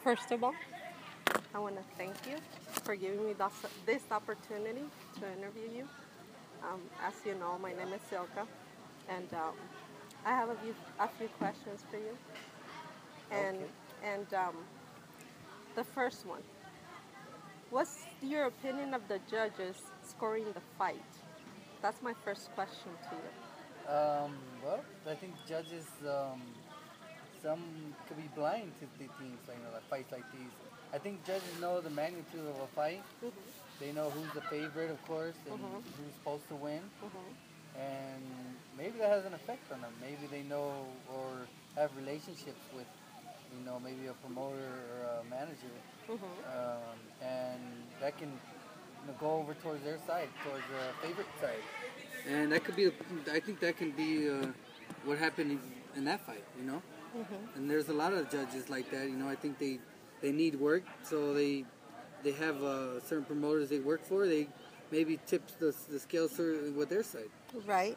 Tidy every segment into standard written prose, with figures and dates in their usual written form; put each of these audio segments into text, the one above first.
First of all, I want to thank you for giving me this opportunity to interview you. As you know, my name is Ilka, and I have a few questions for you. And the first one, what's your opinion of the judges scoring the fight? That's my first question to you. Well, I think judges, some could be blind to the things, like fights like these. I think judges know the magnitude of a fight. They know who's the favorite, of course, and who's supposed to win. And maybe that has an effect on them. Maybe they know or have relationships with, maybe a promoter or a manager, and that can go over towards their side, towards the favorite side. And that could be, I think that can be what happened in that fight, And there's a lot of judges like that, I think they need work, so they have certain promoters they work for. They maybe tips the scales with their side. Right.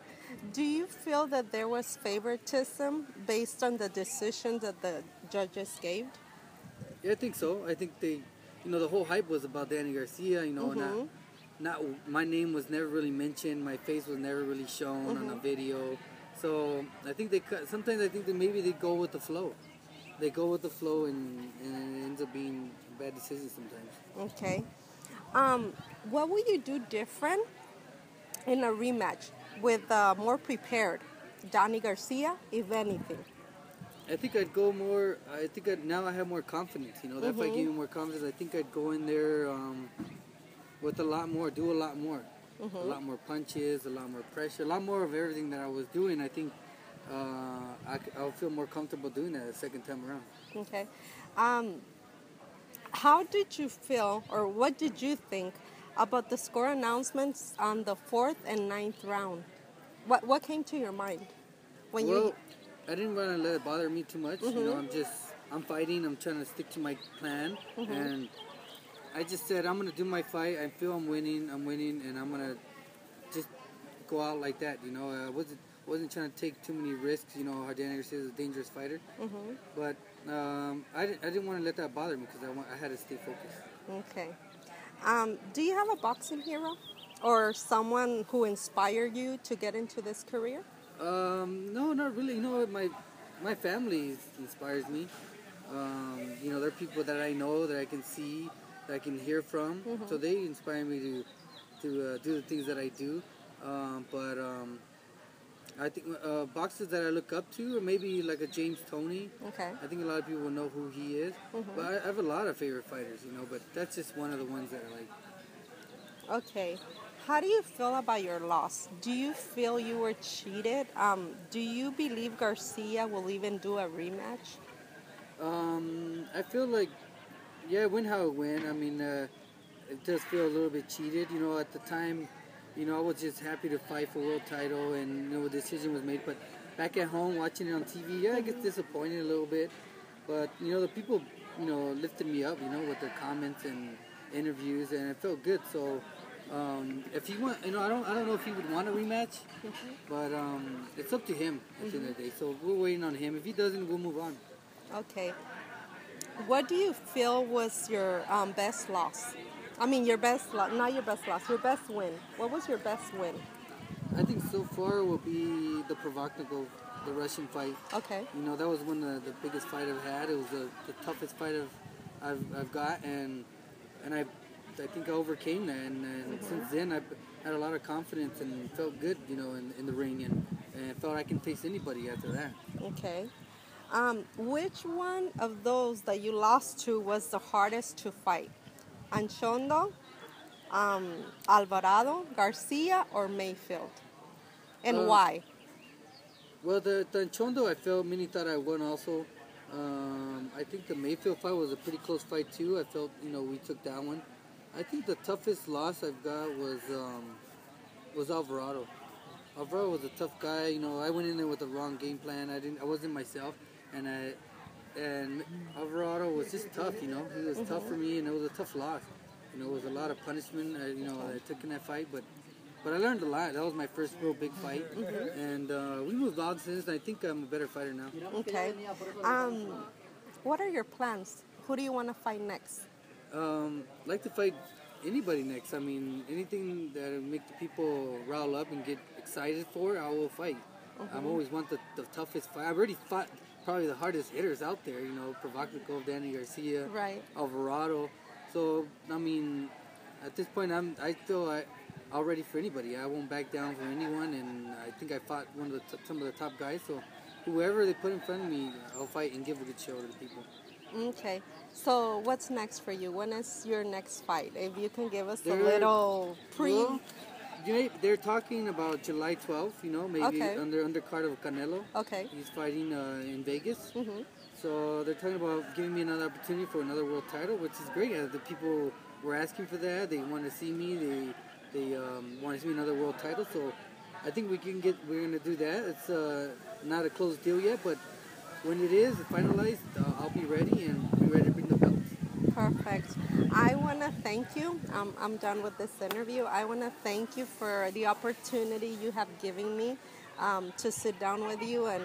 Do you feel that there was favoritism based on the decision that the judges gave? Yeah, I think so. I think they, the whole hype was about Danny Garcia, not my name was never really mentioned. My face was never really shown on a video. So I think sometimes I think that maybe they go with the flow. They go with the flow, and it ends up being a bad decision sometimes. Okay. What would you do different in a rematch with more prepared Danny Garcia, if anything? I think I'd go more. Now I have more confidence. That fight gave me more confidence. I think I'd go in there with a lot more, do a lot more. A lot more punches, a lot more pressure, a lot more of everything that I was doing. I think I'll feel more comfortable doing that the second time around. Okay. How did you feel, or what did you think about the score announcements on the 4th and 9th round? What came to your mind when you? I didn't want to let it bother me too much. I'm fighting. I'm trying to stick to my plan, and I just said I'm gonna do my fight. I feel I'm winning, and I'm gonna just go out like that. I wasn't trying to take too many risks. How Danny Garcia is a dangerous fighter, but I didn't want to let that bother me because I had to stay focused. Okay. Do you have a boxing hero or someone who inspired you to get into this career? No, not really. My family inspires me. There are people that I know that I can see, that I can hear from. So they inspire me to do the things that I do. But I think boxers that I look up to are maybe like a James Toney. Okay. I think a lot of people will know who he is. But I have a lot of favorite fighters, but that's just one of the ones that I like. Okay. How do you feel about your loss? Do you feel you were cheated? Do you believe Garcia will even do a rematch? I feel like, it went how it went. I mean, it does feel a little bit cheated. At the time, I was just happy to fight for world title, and a decision was made. But back at home, watching it on TV, I get disappointed a little bit. But the people, lifted me up, with their comments and interviews, and it felt good. So. If he want, I don't know if he would want a rematch, but it's up to him at the end of the day. So we're waiting on him. If he doesn't, we'll move on. Okay. What do you feel was your best loss? I mean, your best loss, not your best loss, your best win. What was your best win? I think so far will be the Provodnikov, the Russian fight. Okay. That was one of the biggest fight I've had. It was the toughest fight I've got, and I think I overcame that, and since then I've had a lot of confidence and felt good, in the ring, and felt I can face anybody after that. Okay. Which one of those that you lost to was the hardest to fight? Anchondo, Alvarado, Garcia, or Mayfield? And why? Well, the Anchondo, I felt many thought I won also. I think the Mayfield fight was a pretty close fight too. I felt, we took that one. I think the toughest loss I've got was Alvarado. Alvarado was a tough guy. I went in there with the wrong game plan. I wasn't myself, and Alvarado was just tough. He was tough for me, and it was a tough loss. It was a lot of punishment. I took in that fight, but I learned a lot. That was my first real big fight, and we moved on since. I think I'm a better fighter now. Okay. What are your plans who do you want to fight next? Like to fight anybody next. I mean, anything that will make the people rile up and get excited for, I will fight. I always want the toughest fight. I've already fought probably the hardest hitters out there. You know, Provocative, Danny Garcia, Right. Alvarado. So I mean, at this point, I'm ready for anybody. I won't back down from anyone, and I think I fought some of the top guys. So whoever they put in front of me, I'll fight and give a good show to the people. Okay. So what's next for you? When is your next fight? If you can give us a little Well, they're talking about July 12th, maybe Okay. undercard of Canelo. Okay. He's fighting in Vegas. Mm-hmm. So they're talking about giving me another opportunity for another world title, which is great. The people were asking for that. They want to see me. They want to see me another world title. So I think we're going to do that. It's not a closed deal yet, but when it is finalized, I'll be ready and be ready to bring the belts. Perfect. I want to thank you. I'm done with this interview. I want to thank you for the opportunity you have given me to sit down with you and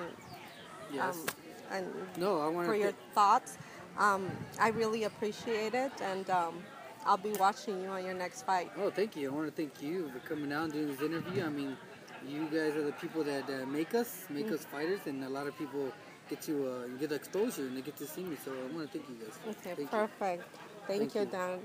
Yes. and No, I want for to your thoughts. I really appreciate it, and I'll be watching you on your next fight. Oh, thank you. I want to thank you for coming out and doing this interview. I mean, you guys are the people that make us fighters, and a lot of people get to get exposure and they get to see me. So I want to thank you guys. Okay, Thank you. perfect. Thank you, Dan.